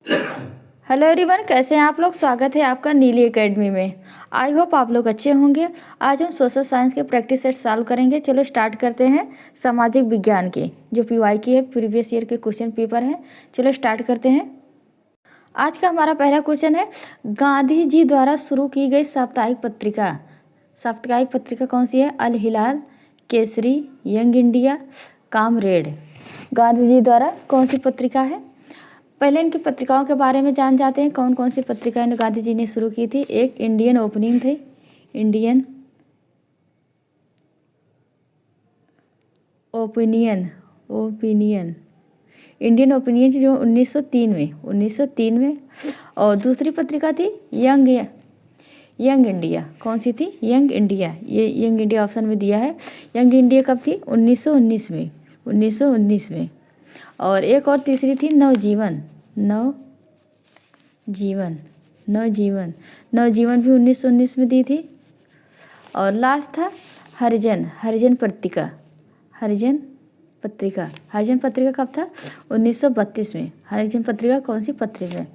Hello everyone, कैसे हैं आप लोग। स्वागत है आपका नीली एकेडमी में। आई होप आप लोग अच्छे होंगे। आज हम सोशल साइंस के प्रैक्टिस सेट सॉल्व करेंगे। चलो स्टार्ट करते हैं सामाजिक विज्ञान के, जो पीवाई की है, प्रीवियस ईयर के क्वेश्चन पेपर हैं। चलो स्टार्ट करते हैं। आज का हमारा पहला क्वेश्चन है, गांधी जी द्वारा शुरू की गई साप्ताहिक पत्रिका। साप्ताहिक पत्रिका कौन सी है? Al Hilal, Kesari, Young India, Comrade. Gandhi ji द्वारा कौन सी पत्रिका है? पहले इनकी पत्रिकाओं के बारे में जान जाते हैं। कौन कौन सी पत्रिकाएं गांधी जी ने शुरू की थी। एक इंडियन ओपनिंग थी, Indian opinion opinion Indian opinion जो 1903 में। और दूसरी पत्रिका थी यंग इंडिया। कौन सी थी? Young India. ये यंग इंडिया ऑप्शन में दिया है। यंग इंडिया कब थी? 1919 में। और एक और तीसरी थी नवजीवन नवजीवन भी 1919 में दी थी। और लास्ट था हरिजन पत्रिका। हरिजन पत्रिका कब था? 1932 में। हरिजन पत्रिका कौन सी पत्रिका है?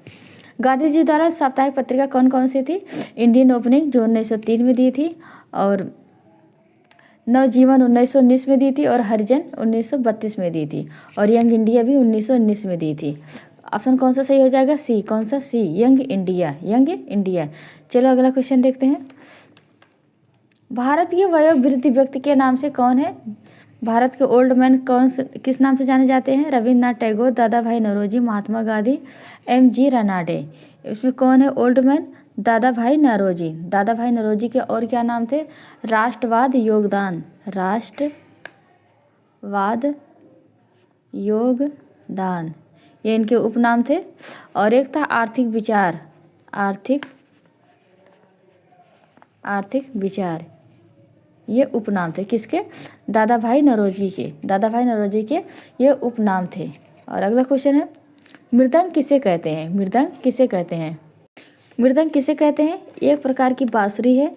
गांधी जी द्वारा साप्ताहिक पत्रिका कौन कौन सी थी? इंडियन ओपनिंग जो 1903 में दी थी, और नवजीवन 1919 में दी थी, और हरिजन 1932 में दी थी, और यंग इंडिया भी 1919 में दी थी। ऑप्शन कौन सा सही हो जाएगा? सी। कौन सा? सी, यंग इंडिया। चलो अगला क्वेश्चन देखते हैं। भारत के वयोवृद्ध व्यक्ति के नाम से कौन है? भारत के ओल्ड मैन किस नाम से जाने जाते हैं? रविन्द्रनाथ टैगोर, दादा भाई नौरोजी, महात्मा गांधी, MG रनाडे। इसमें कौन है ओल्ड मैन? दादा भाई नौरोजी के और क्या नाम थे? राष्ट्रवाद योगदान, ये इनके उपनाम थे। और एक था आर्थिक विचार, ये उपनाम थे। किसके? दादा भाई नौरोजी के ये उपनाम थे। और अगला क्वेश्चन है, मृदंग किसे कहते हैं? मृदंग किसे कहते हैं? एक प्रकार की बांसुरी है,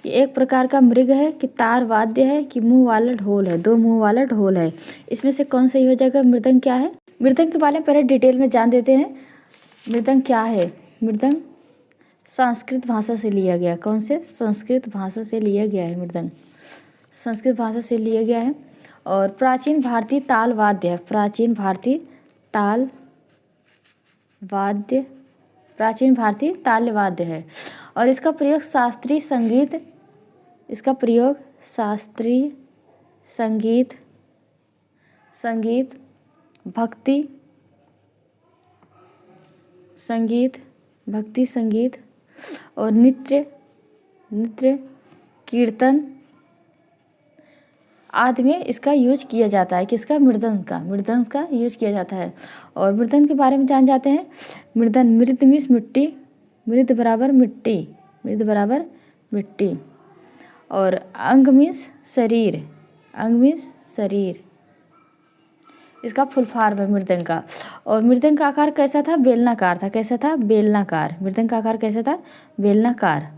एक प्रकार का मृग है, कि तार वाद्य है, कि मुंह वाला ढोल है? दो मुंह वाला ढोल है। इसमें से कौन सही हो जाएगा? मृदंग क्या है? मृदंग के बारे में पहले डिटेल में जान देते हैं। मृदंग क्या है? मृदंग संस्कृत भाषा से लिया गया। कौन से? संस्कृत भाषा से लिया गया है मृदंग। संस्कृत भाषा से लिया गया है। और प्राचीन भारतीय ताल वाद्य है। प्राचीन भारतीय ताल वाद्य है। और इसका प्रयोग शास्त्रीय संगीत, भक्ति संगीत और नृत्य, कीर्तन आदि में इसका यूज किया जाता है। किसका? मृदंग का यूज किया जाता है। और मृदंग के बारे में जान जाते हैं। मृद मीन्स मिट्टी, मृद बराबर मिट्टी। और अंग मीन्स शरीर, इसका फुल फॉर्म है मृदंग का। और मृदंग का आकार कैसा था? बेलनाकार था। कैसा था? बेलनाकार। मृदंग का आकार कैसा था? बेलनाकार।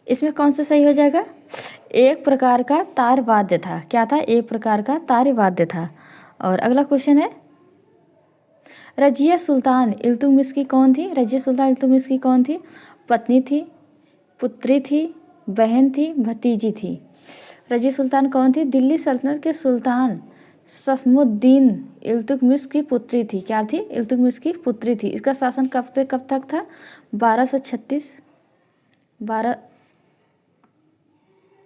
इसमें कौन सा सही हो जाएगा? एक प्रकार का तार वाद्य था। क्या था? एक प्रकार का तार वाद्य था। और अगला क्वेश्चन है, रजिया सुल्तान इल्तुतमिश की कौन थी? पत्नी थी, पुत्री थी, बहन थी, भतीजी थी। रजिया सुल्तान कौन थी? दिल्ली सल्तनत के सुल्तान सफमुद्दीन इल्तुतमिश की पुत्री थी। क्या थी? इल्तुतमिश की पुत्री थी। इसका शासन कब से कब तक था?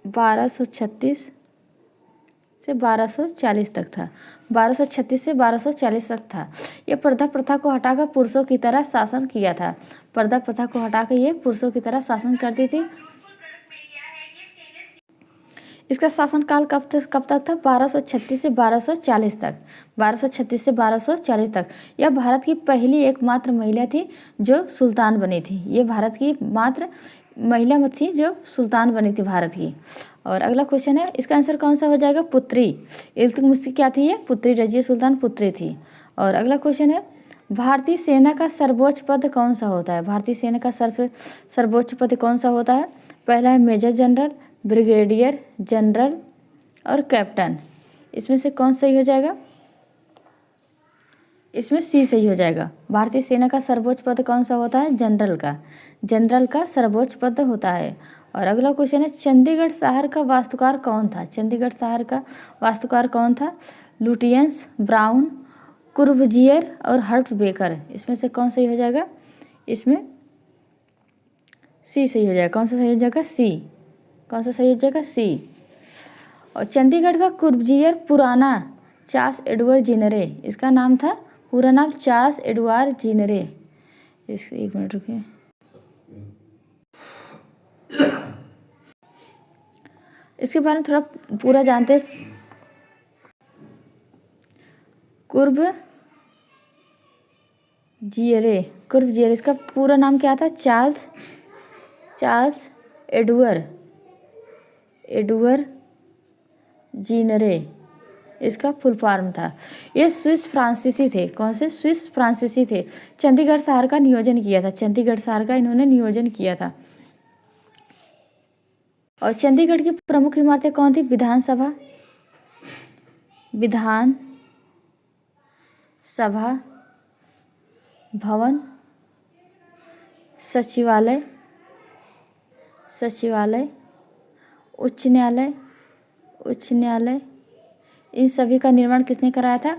1236 से 1240 तक था। 1236 से 1240 तक था। ये पर्दा प्रथा को हटाकर पुरुषों की तरह शासन किया था। पर्दा प्रथा को हटाकर ये पुरुषों की तरह शासन करती थी। इसका शासन काल कब तक था? 1236 से 1240 तक। 1236 से 1240 तक। यह भारत की पहली एकमात्र महिला थी जो सुल्तान बनी थी। ये भारत की मात्र महिला थी जो सुल्तान बनी थी भारत की। और अगला क्वेश्चन है, इसका आंसर कौन सा हो जाएगा? पुत्री। इल्तुतमिश की क्या थी? ये पुत्री, रजिया सुल्तान पुत्री थी। और अगला क्वेश्चन है, भारतीय सेना का सर्वोच्च पद कौन सा होता है? भारतीय सेना का सर्वोच्च पद कौन सा होता है? पहला है मेजर जनरल, ब्रिगेडियर जनरल और कैप्टन। इसमें से कौन सही हो जाएगा? इसमें सी सही हो जाएगा। भारतीय सेना का सर्वोच्च पद कौन सा होता है? जनरल का। जनरल का सर्वोच्च पद होता है। और अगला क्वेश्चन है, चंडीगढ़ शहर का वास्तुकार कौन था? चंडीगढ़ शहर का वास्तुकार कौन था? लुटियंस, ब्राउन, कुर्बजियर और हर्ट बेकर। इसमें से कौन सही हो जाएगा? इसमें सी सही हो जाएगा। कौन सा सही हो जाएगा? सी। कौन सा सही हो जाएगा? सी। और चंडीगढ़ का कुर्बजियर पुराना चार्ल्स एडवर्ड जीनरे, इसका नाम था, पूरा नाम चार्ल्स एडवर्ड जीनरे। इस एक मिनट रुकिए। इसके बारे में थोड़ा पूरा जानते हैं। कुर्बजियरे, कुर्बजियर, इसका पूरा नाम क्या था? चार्ल्स एडवर्ड जीनरे, इसका फुल फॉर्म था। ये स्विस फ्रांसीसी थे। कौन से? स्विस फ्रांसीसी थे। चंडीगढ़ शहर का नियोजन किया था। चंडीगढ़ शहर का इन्होंने नियोजन किया था। और चंडीगढ़ की प्रमुख इमारतें कौन थी? विधान सभा भवन, सचिवालय, उच्च न्यायालय, इन सभी का निर्माण किसने कराया था?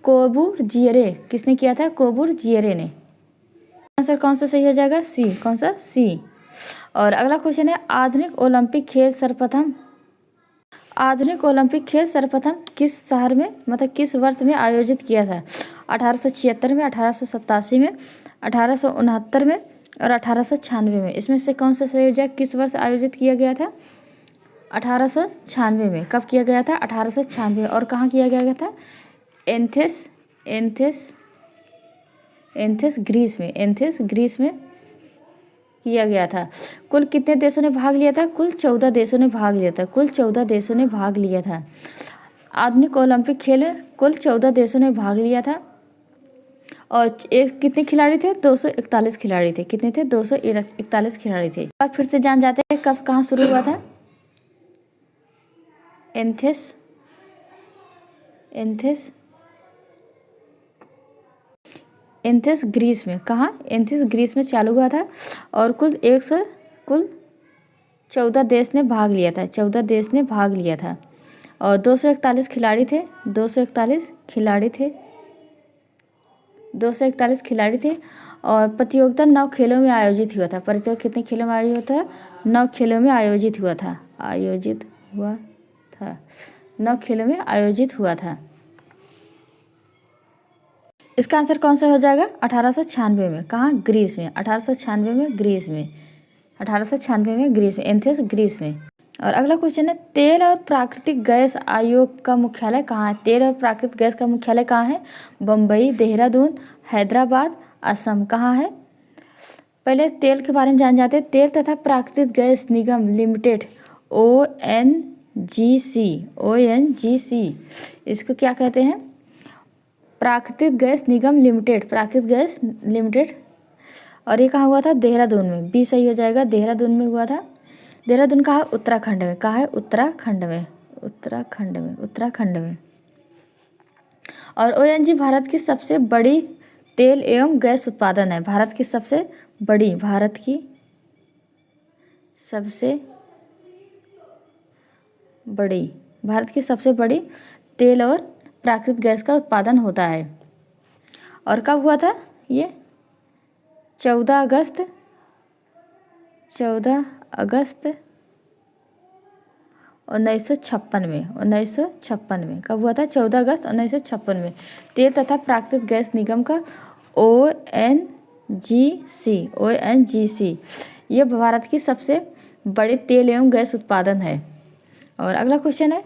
कोबुजियरे। किसने किया था? कोबुजियरे ने। आंसर कौन सा सही हो जाएगा? सी। कौन सा? सी। और अगला क्वेश्चन है, आधुनिक ओलंपिक खेल सर्वप्रथम किस शहर में, मतलब किस वर्ष में आयोजित किया था? 1876 में, 1887 में, 1869 में और 1896 में। इसमें से कौन सा सही हो जाएगा? किस वर्ष आयोजित किया गया था? 1896 में। कब किया गया था? 1896। और कहाँ किया गया था? एथेंस ग्रीस में किया गया था। कुल कितने देशों ने भाग लिया था? कुल 14 देशों ने भाग लिया था। आधुनिक ओलंपिक खेल में कुल 14 देशों ने भाग लिया था। और कितने खिलाड़ी थे? 241 खिलाड़ी थे। कितने थे? 241 खिलाड़ी थे। और फिर से जान जाते हैं कब कहाँ शुरू हुआ था? एथेंस ग्रीस में। कहाँ? एथेंस ग्रीस में चालू हुआ था। और कुल 14 देश ने भाग लिया था। 14 देश ने भाग लिया था। और 241 खिलाड़ी थे। 241 खिलाड़ी थे। और प्रतियोगिता 9 खेलों में आयोजित हुआ था। प्रतियोगिता कितने खेलों में आयोजित हुआ था? 9 खेलों में आयोजित हुआ था। 9 खेलों में आयोजित हुआ था। इसका आंसर कौन सा हो जाएगा? 1896 में। कहाँ? ग्रीस में। 1896 में ग्रीस में। 1896 में ग्रीस में, एथेंस ग्रीस में। और अगला क्वेश्चन है, तेल और प्राकृतिक गैस आयोग का मुख्यालय कहाँ है? तेल और प्राकृतिक गैस का मुख्यालय कहाँ है? बम्बई, देहरादून, हैदराबाद, असम। कहाँ है? पहले तेल के बारे में जान जाते हैं। तेल तथा प्राकृतिक गैस निगम लिमिटेड, ONGC, इसको क्या कहते हैं? प्राकृतिक गैस निगम लिमिटेड। और ये कहाँ हुआ था? देहरादून में। बी सही हो जाएगा। देहरादून में हुआ था। देहरादून कहाँ है? उत्तराखंड में। कहाँ है? उत्तराखंड में। और ONG भारत की सबसे बड़ी तेल एवं गैस उत्पादन है। भारत की सबसे बड़ी तेल और प्राकृतिक गैस का उत्पादन होता है। और कब हुआ था ये? 14 अगस्त 1956 में। 1956 में कब हुआ था? 14 अगस्त 1956 में। तेल तथा प्राकृतिक गैस निगम का ONGC ये भारत की सबसे बड़ी तेल एवं गैस उत्पादन है। और अगला क्वेश्चन है,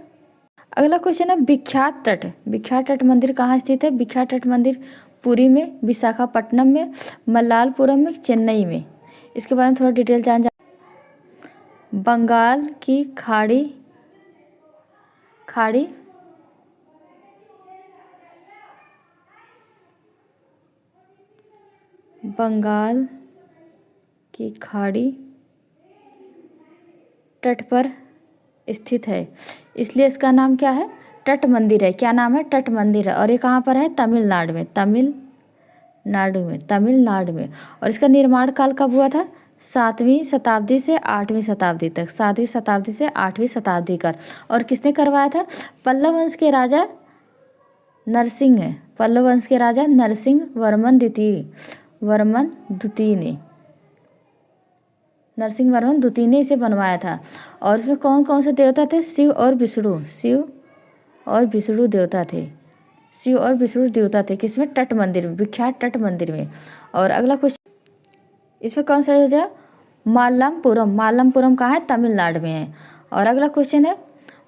विख्यात तट मंदिर कहाँ स्थित है? विख्यात तट मंदिर पुरी में, विशाखापट्टनम में, मल्लापुरम में, चेन्नई में। इसके बारे में थोड़ा डिटेल जान बंगाल की खाड़ी तट पर स्थित है, इसलिए इसका नाम क्या है? तट मंदिर है। क्या नाम है? तट मंदिर है। और ये कहाँ पर है? तमिलनाडु में, तमिलनाडु में। और इसका निर्माण काल कब हुआ था? 7वीं शताब्दी से 8वीं शताब्दी तक, 7वीं शताब्दी से 8वीं शताब्दी का। और किसने करवाया था? पल्लव वंश के राजा नरसिंह है, पल्लव वंश के राजा नरसिंह वर्मन द्वितीय नरसिंह वर्मन द्वितीय ने इसे बनवाया था। और इसमें कौन कौन से देवता थे? शिव और विष्णु देवता थे। शिव और विष्णु देवता थे। किसमें? तट मंदिर में, विख्यात तट मंदिर में। और अगला क्वेश्चन, इसमें कौन सा हो जाए? मालमपुरम कहाँ है? तमिलनाडु में है। और अगला क्वेश्चन है,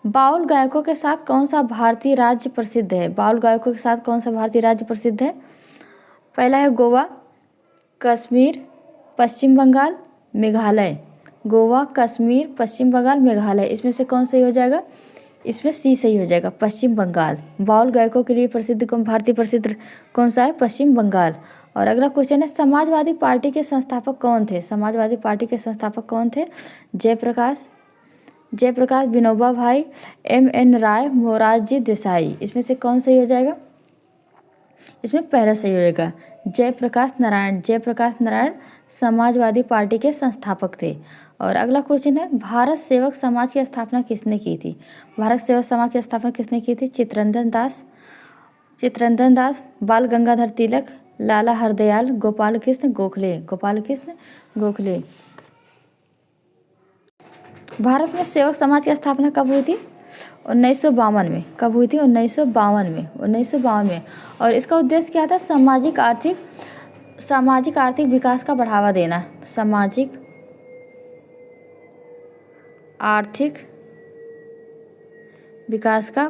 बाउल गायकों के साथ कौन सा भारतीय राज्य प्रसिद्ध है? बाउल गायकों के साथ कौन सा भारतीय राज्य प्रसिद्ध है? पहला है गोवा, कश्मीर, पश्चिम बंगाल, मेघालय। गोवा, कश्मीर, पश्चिम बंगाल, मेघालय। इसमें से कौन सही हो जाएगा? इसमें सी सही हो जाएगा, पश्चिम बंगाल। बाउल गायकों के लिए प्रसिद्ध भारतीय प्रसिद्ध कौन सा है? पश्चिम बंगाल। और अगला क्वेश्चन है, समाजवादी पार्टी के संस्थापक कौन थे? समाजवादी पार्टी के संस्थापक कौन थे? जयप्रकाश, विनोबा भाई, MN राय, मोरारजी देसाई। इसमें से कौन सही हो जाएगा? इसमें पहला सही हो जाएगा, जयप्रकाश नारायण समाजवादी पार्टी के संस्थापक थे। और अगला क्वेश्चन है, भारत सेवक समाज की स्थापना किसने की थी? भारत सेवक समाज की स्थापना किसने की थी? चित्तरंजन दास, बाल गंगाधर तिलक, लाला हरदयाल, गोपाल कृष्ण गोखले। भारत में सेवक समाज की स्थापना कब हुई थी? 1952 में। कब हुई थी? 1952 में। और इसका उद्देश्य क्या था? सामाजिक आर्थिक विकास का बढ़ावा देना। सामाजिक आर्थिक विकास का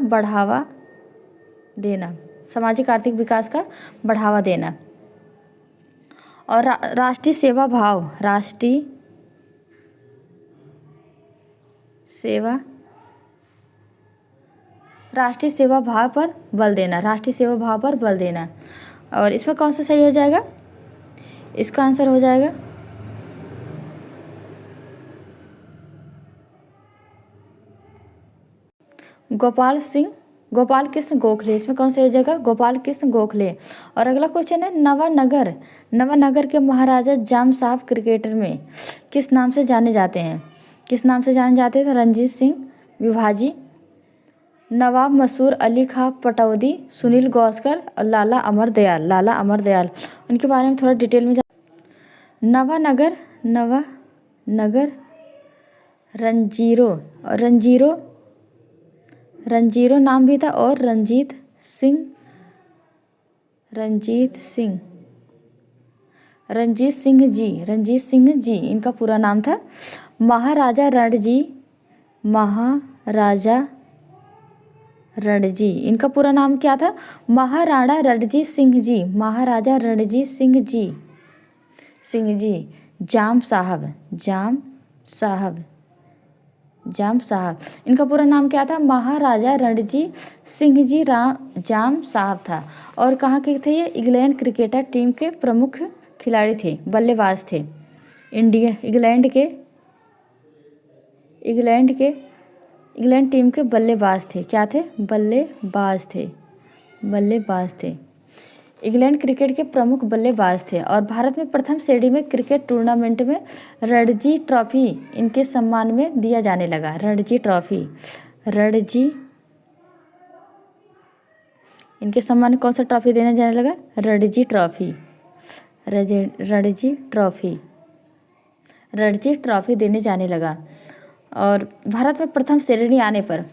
बढ़ावा देना। और राष्ट्रीय सेवा भाव पर बल देना। और इसमें कौन सा सही हो जाएगा? इसका आंसर हो जाएगा गोपाल कृष्ण गोखले। इसमें कौन सा हो जाएगा? गोपाल कृष्ण गोखले। और अगला क्वेश्चन है, नवानगर के महाराजा जाम साहब क्रिकेटर में किस नाम से जाने जाते हैं? रणजीत सिंह विभाजी, नवाब मसूर अली खां पटौदी, सुनील गावस्कर और लाला अमर दयाल। उनके बारे में थोड़ा डिटेल में नवानगर रंजीरो नाम भी था। और रंजीत सिंह जी इनका पूरा नाम था। महाराजा रणजी इनका पूरा नाम क्या था? महाराणा रणजीत सिंह जी। जाम साहब इनका पूरा नाम क्या था? महाराजा रणजीत सिंह जी जाम साहब था। और कहाँ के थे ये? इंग्लैंड क्रिकेटर टीम के प्रमुख खिलाड़ी थे, बल्लेबाज थे। इंग्लैंड टीम के बल्लेबाज थे। क्या थे? बल्लेबाज थे। इंग्लैंड क्रिकेट के प्रमुख बल्लेबाज थे। और भारत में प्रथम श्रेणी में क्रिकेट टूर्नामेंट में रणजी ट्रॉफी इनके सम्मान में दिया जाने लगा। रणजी इनके सम्मान में कौन सा ट्रॉफी देने जाने लगा? रणजी ट्रॉफी देने जाने लगा। और भारत में प्रथम श्रेणी आने पर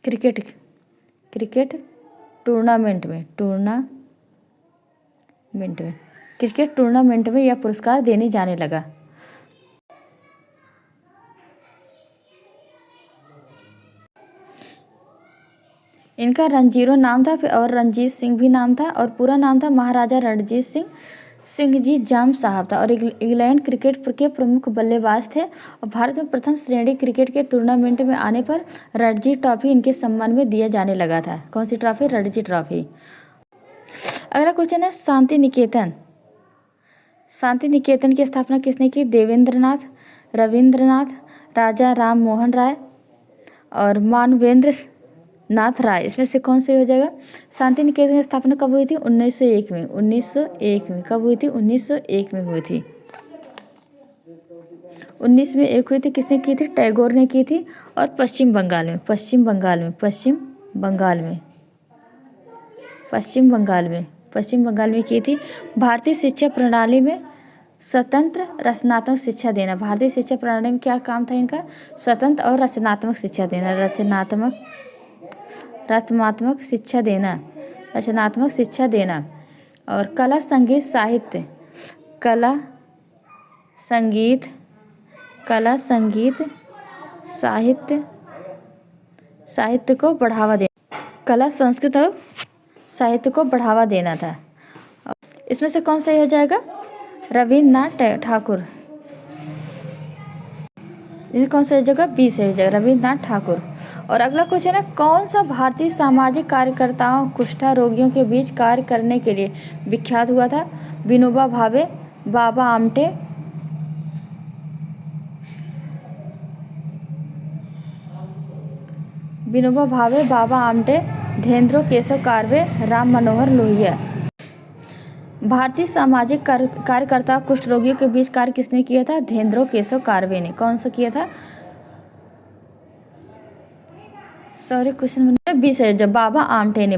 क्रिकेट टूर्नामेंट में यह पुरस्कार देने जाने लगा। इनका रंजीरो नाम था और रंजीत सिंह भी नाम था। और पूरा नाम था महाराजा रणजीत सिंह जी जाम साहब था। और इंग्लैंड क्रिकेट के प्रमुख बल्लेबाज थे। और भारत में प्रथम श्रेणी क्रिकेट के टूर्नामेंट में आने पर रणजी ट्रॉफी इनके सम्मान में दिया जाने लगा था। कौन सी ट्रॉफी? रणजी ट्रॉफी। अगला क्वेश्चन है, शांति निकेतन की स्थापना किसने की? रविंद्रनाथ राजा राम मोहन राय और मानवेंद्र नाथ राय। इसमें से कौन सही हो जाएगा? शांति निकेतन की स्थापना कब हुई थी? 1901 में। 1901 में कब हुई थी? 1901 में हुई थी। 19 में एक हुई थी। किसने की थी? टैगोर ने की थी। और पश्चिम बंगाल में की थी। भारतीय शिक्षा प्रणाली में स्वतंत्र रचनात्मक शिक्षा देना। भारतीय शिक्षा प्रणाली में क्या काम था इनका? स्वतंत्र और रचनात्मक शिक्षा देना। और कला संगीत साहित्य को बढ़ावा देना। कला संस्कृत और साहित्य को बढ़ावा देना था। इसमें से कौन सही हो जाएगा? रविन्द्रनाथ ठाकुर। इसमें कौन सा जगह? बी सही हो जाएगा, रविन्द्रनाथ ठाकुर। और अगला क्वेश्चन है, कौन सा भारतीय सामाजिक कार्यकर्ताओं कुष्ठा रोगियों के बीच कार्य करने के लिए विख्यात हुआ था? विनोबा भावे, बाबा आमटे, धेंद्रो केशव कारवे, राम मनोहर लोहिया। भारतीय सामाजिक कार्यकर्ता कुष्ठ रोगियों के बीच कार्य किसने किया था? धेंद्रो केशव कारवे ने। कौन सा किया था? क्वेश्चन बी सही जब बाबा आमटे ने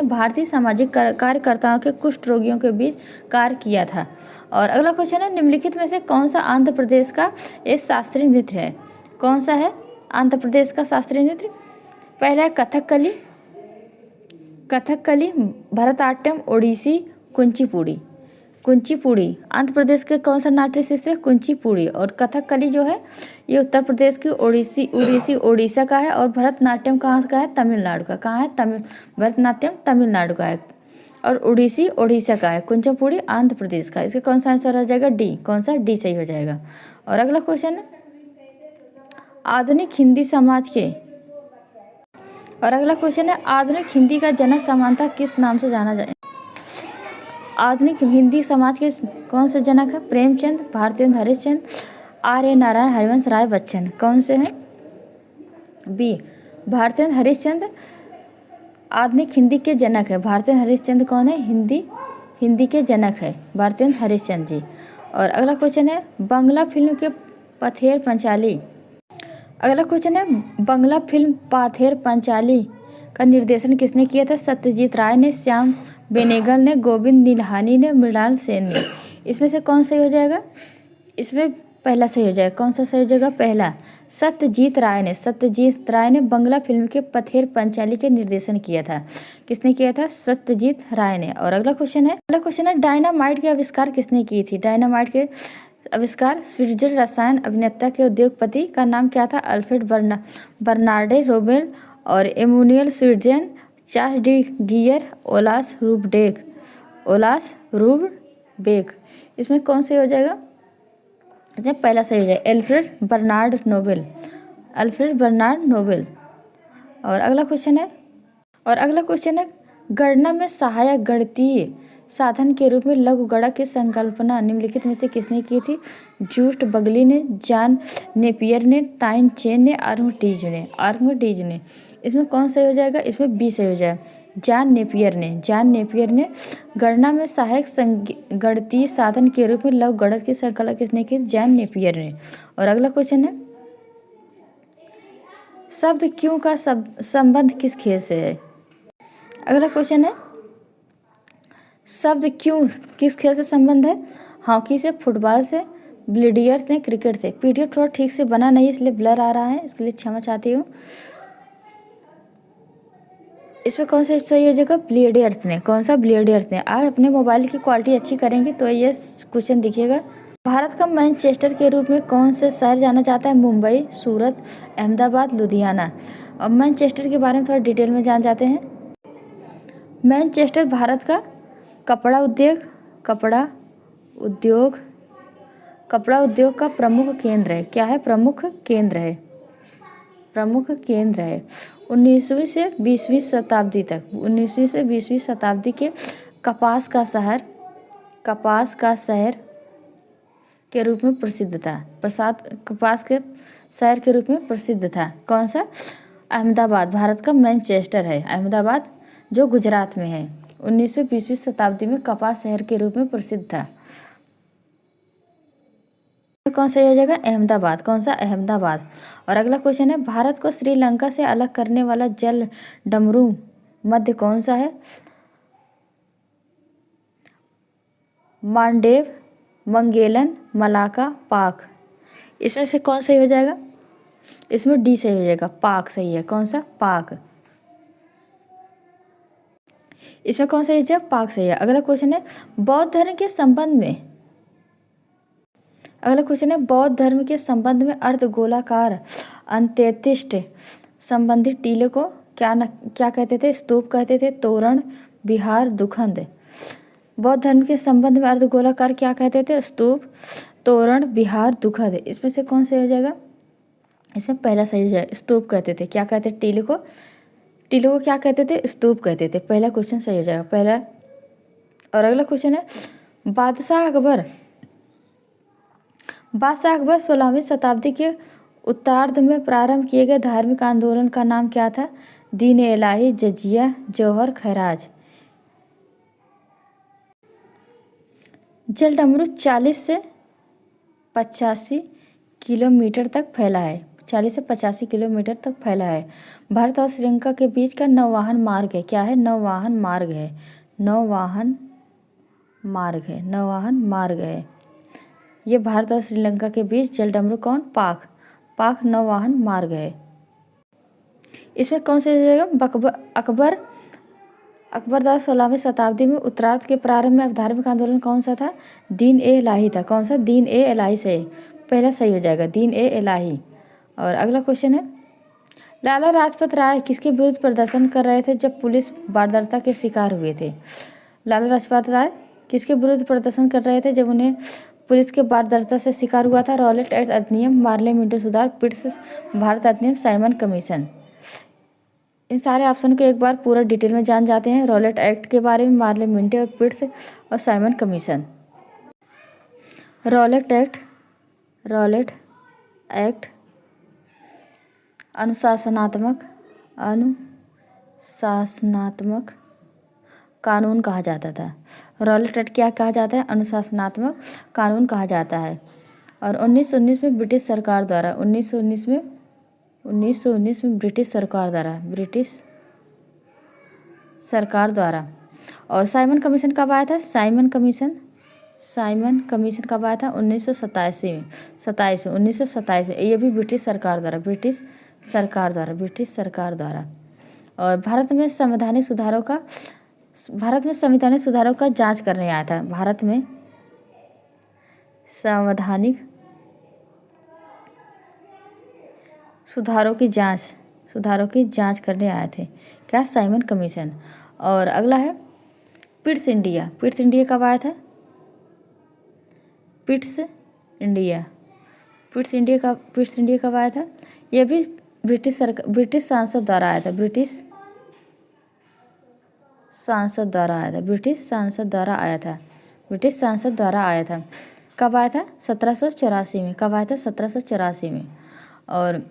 भारतीय सामाजिक कार्यकर्ताओं के कुष्ठ रोगियों के बीच कार्य किया था। और अगला क्वेश्चन है, निम्नलिखित में से कौन सा आंध्र प्रदेश का एक शास्त्रीय नृत्य है? कौन सा है आंध्र प्रदेश का शास्त्रीय नृत्य? पहला है कथकली, भरतनाट्यम, ओडिसी, कुचिपुड़ी। आंध्र प्रदेश के कौन सा नाट्य शास्त्र है? कुचिपुड़ी। और कथकली जो है ये उत्तर प्रदेश की ओडिशा का है। और भरतनाट्यम कहाँ का है? तमिलनाडु का। कहाँ है? भरतनाट्यम तमिलनाडु का है। और ओडिसी ओडिशा का है। कुचिपुड़ी आंध्र प्रदेश का। इसका कौन सा आंसर हो जाएगा? डी। कौन सा? डी सही हो जाएगा। और अगला क्वेश्चन है, आधुनिक हिंदी का जनक सामान्यतः किस नाम से जाना जाए? आधुनिक हिंदी समाज के कौन से जनक है? प्रेमचंद, भारतेंद्र हरिश्चंद्र, आर्य नारायण, हरिवंश राय बच्चन। कौन से हैं? बी, भारतेंद्र हरिश्चंद्र आधुनिक हिंदी के जनक है। भारतेंद्र हरिश्चंद्र कौन है? हिंदी के जनक है भारतेंद्र हरिश्चंद्र जी। और अगला क्वेश्चन है, बंगला फिल्म पाथेर पंचाली का निर्देशन किसने किया था? सत्यजीत राय ने, श्याम बेनेगल ने, गोविंद निहलानी ने, मृणाल सेन ने। इसमें से कौन सही हो जाएगा? इसमें पहला सही हो जाएगा। कौन सा सही हो जाएगा? पहला। सत्यजीत राय ने बंगला फिल्म के पथेर पंचाली के निर्देशन किया था। किसने किया था? सत्यजीत राय ने। और अगला क्वेश्चन है, डायनामाइट के आविष्कार किसने की थी? डायनामाइट के आविष्कार स्विट्जर रसायन अभिनेता के उद्योगपति का नाम क्या था? अल्फ्रेड बर्नार्डे रोबेल और एमुनियल स्विट्जन, चार्ल्स डी गियर, ओलास रूबबेक। इसमें कौन सही हो जाएगा? अच्छा, पहला सही हो जाएगा, अल्फ्रेड बर्नार्ड नोबेल। और अगला क्वेश्चन है, गणना में सहायक गणितीय साधन के रूप में लघु गणक की संकल्पना निम्नलिखित में से किसने की थी? जूस्ट बगली ने, जॉन नेपियर ने, ताइन चेन ने, आर्मस्टीज ने। इसमें कौन सही हो जाएगा? इसमें बी सही हो जाएगा, जॉन नेपियर ने गणना में सहायक गणितीय साधन के रूप में लघु गणक की संकल्पना किसने की? जॉन नेपियर ने। और अगला क्वेश्चन है, शब्द क्यों का संबंध किस खेल से है? अगला क्वेश्चन है, शब्द क्यों किस खेल से संबंध है? हॉकी से, फुटबॉल से, बिलियर्ड्स से, क्रिकेट से। पीडीएफ थोड़ा ठीक से बना नहीं इसलिए ब्लर आ रहा है, इसके लिए क्षमा चाहती हूँ। इसमें कौन सा सही हो जाएगा? बिलियर्ड्स ने। कौन सा? बिलियर्ड्स ने। आप अपने मोबाइल की क्वालिटी अच्छी करेंगे तो ये क्वेश्चन दिखेगा। भारत का मैनचेस्टर के रूप में कौन से शहर जाना जाता है? मुंबई, सूरत, अहमदाबाद, लुधियाना। और मैनचेस्टर के बारे में थोड़ा डिटेल में जान जाते हैं। मैनचेस्टर भारत का कपड़ा उद्योग का प्रमुख केंद्र है। क्या है? प्रमुख केंद्र है। 19वीं से 20वीं शताब्दी के कपास का शहर के रूप में प्रसिद्ध था। प्रसाद कपास के शहर के रूप में प्रसिद्ध था। कौन सा? अहमदाबाद भारत का मैनचेस्टर है। अहमदाबाद जो गुजरात में है। 1920वीं शताब्दी में कपास शहर के रूप में प्रसिद्ध था। कौन सा हो जाएगा? अहमदाबाद। कौन सा? अहमदाबाद। और अगला क्वेश्चन है, भारत को श्रीलंका से अलग करने वाला जल डमरू मध्य कौन सा है? मालदीव, मंगेलन, मलाका, पाक। इसमें से कौन सही हो जाएगा? इसमें डी सही हो जाएगा, पाक सही है। कौन सा? पाक। इसमें कौन सा है? पाक सही है। अगला क्वेश्चन है, बौद्ध धर्म के संबंध में, अगला क्वेश्चन है, बौद्ध धर्म के संबंध में अर्धगोलाकार अंत्येष्टि संबंधित टीले को क्या कहते थे? स्तूप कहते थे, तोरण, विहार, दुखंद। बौद्ध धर्म के संबंध में अर्धगोलाकार क्या कहते थे? स्तूप, तोरण, विहार, दुखंद। इसमें से कौन सही हो जाएगा? इसमें पहला सही हो जाएगा, स्तूप कहते थे। क्या कहते थे? टीले को क्या कहते थे? स्तूप कहते थे। पहला क्वेश्चन सही हो जाएगा, पहला। और अगला क्वेश्चन है, बादशाह अकबर 16वीं शताब्दी के उत्तरार्ध में प्रारंभ किए गए धार्मिक आंदोलन का नाम क्या था? दीन-ए-इलाही, जजिया, जौहर, खैराज। जल डमरू 40 से 85 किलोमीटर तक फैला है। 40 से 85 किलोमीटर तक फैला है। भारत और श्रीलंका के बीच का नौवाहन मार्ग है। क्या है? नौवाहन मार्ग है। नौवाहन मार्ग है। नौवाहन मार्ग है। ये भारत और श्रीलंका के बीच जल डमरू कौन? पाक नौवाहन मार्ग है। इसमें कौन से जाएगा? अकबर द्वारा 16वीं शताब्दी में उत्तरार्ध के प्रारंभ में धार्मिक आंदोलन कौन सा था? दीन-ए-इलाही था। कौन सा? दीन-ए-इलाही से पहला सही हो जाएगा, दीन-ए-इलाही। और अगला क्वेश्चन है, लाला लाजपत राय किसके विरुद्ध प्रदर्शन कर रहे थे जब पुलिस बर्बरता के शिकार हुए थे? लाला लाजपत राय किसके विरुद्ध प्रदर्शन कर रहे थे जब उन्हें पुलिस के बर्बरता से शिकार हुआ था? रॉलेट एक्ट अधिनियम, मार्ले मिंटो सुधार, पिट्स भारत अधिनियम, साइमन कमीशन। इन सारे ऑप्शन को एक बार पूरा डिटेल में जान जाते हैं। रॉलेट एक्ट के बारे में, मार्ले मिंटो और पिट्स और साइमन कमीशन। रॉलेट एक्ट अनुशासनात्मक कानून कहा जाता था। रॉलेट एक्ट क्या कहा जाता है? अनुशासनात्मक कानून कहा जाता है। और 1919 में ब्रिटिश सरकार द्वारा 1919 में ब्रिटिश सरकार द्वारा। और साइमन कमीशन कब आया था? साइमन कमीशन कब आया था? 1927 में। 1927 में। ये भी ब्रिटिश सरकार द्वारा। और भारत में संवैधानिक सुधारों का जांच करने आया था। भारत में संवैधानिक सुधारों की जांच करने आए थे। क्या? Simon commission. और अगला है पिट्स इंडिया कब आया था? पिट्स इंडिया कब आया था? यह भी ब्रिटिश सांसद द्वारा आया था। ब्रिटिश सांसद द्वारा आया था। कब आया था? 1784 में। कब आया था? 1784 में। और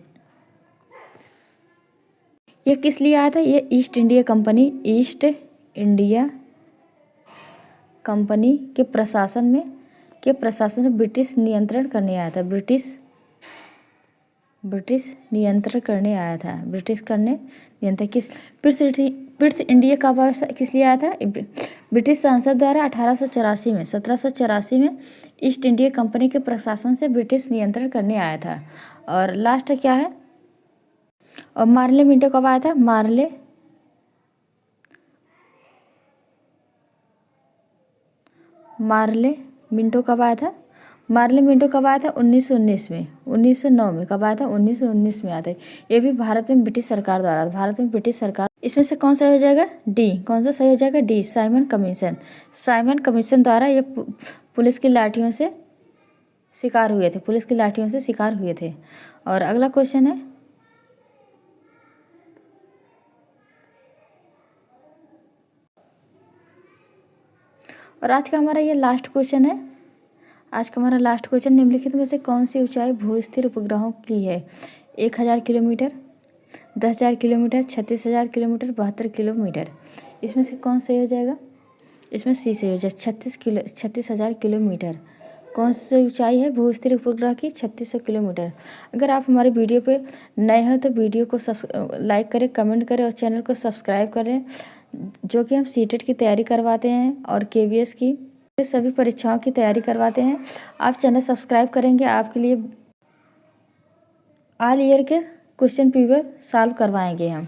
यह किस लिए आया था? ये ईस्ट इंडिया कंपनी के प्रशासन में ब्रिटिश नियंत्रण करने आया था। ब्रिटिश नियंत्रण करने आया था। पिट्स इंडिया कब किस लिए आया था? ब्रिटिश सांसद द्वारा 1784 में ईस्ट इंडिया कंपनी के प्रशासन से ब्रिटिश नियंत्रण करने आया था। और लास्ट क्या है? और मार्ले मिंटो कब आया था? मार्ले मिंटो कब आया था? 1919 में। 1909 में। कब आया था? 1919 में आया था। ये भी भारत में ब्रिटिश सरकार द्वारा। इसमें से कौन सा हो जाएगा? डी। कौन सा सही हो जाएगा? डी, साइमन कमीशन द्वारा ये पुलिस की लाठियों से शिकार हुए थे। और अगला क्वेश्चन है, और आज का हमारा ये लास्ट क्वेश्चन है। आज का हमारा लास्ट क्वेश्चन, निम्नलिखित में से कौन सी ऊंचाई भूस्थिर उपग्रहों की है? 1000 किलोमीटर, 10,000 किलोमीटर, 36,000 किलोमीटर, 72 किलोमीटर। इसमें से कौन सही हो जाएगा? इसमें सी सही हो जाए, 36,000 किलोमीटर। कौन सी ऊंचाई है भूस्थिर उपग्रह की? 3600 किलोमीटर। अगर आप हमारे वीडियो पे नए हैं तो वीडियो को लाइक करें, कमेंट करें और चैनल को सब्सक्राइब करें, जो कि हम सीटेट की तैयारी करवाते हैं और केवीएस की सभी परीक्षाओं की तैयारी करवाते हैं। आप चैनल सब्सक्राइब करेंगे, आपके लिए ऑल ईयर के क्वेश्चन पेपर सॉल्व करवाएंगे हम।